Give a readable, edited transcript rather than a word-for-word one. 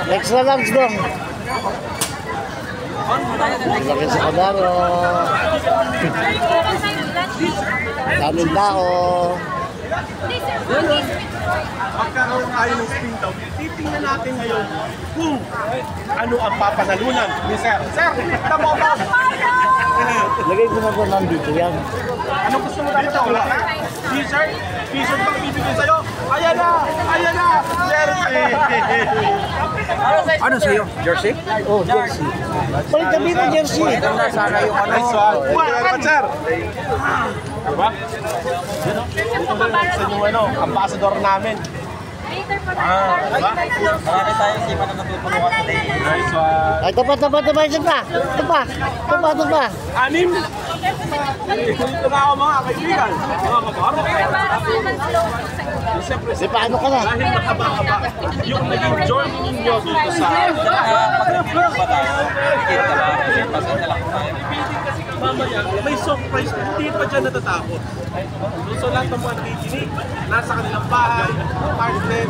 Extra large dong. Laki sa kadaro. Daming tao. Magkaroon tayo ng spin daw. Titingnan natin ngayon kung ano ang papanalunan ni Sir. Sir, tamo ba? Lagay ko na po nandito yan. Ano gusto mo dito? Wala ka? T-shirt? T-shirt bang bibigay sa'yo? Ayan na! Ayan na! Jersey! Ano sa'yo? Jersey? Oh, jersey. Balik kami ko jersey. Ganda sana yung ano. Nice one! Thank you very much, sir! Diba? Ito ba sa inyong ano, ambassador namin. Later pa Diba? Marami tayong hindi pa na natutulungan today. Nice one! Ay, tapa. Tapa. Anim! Ito na ako mga kaibigan, mga kabaro. Siyempre, Di paano ka na? dahil nakaba-kaba yung naging journey ninyo dito sa... Pag-review ba tayo? Kita ba? Pasensya lang tayo. Mamaya, may surprise na hindi pa dyan natatakot. So lahat ng mga nakikinig, nasa kanilang bahay, partner,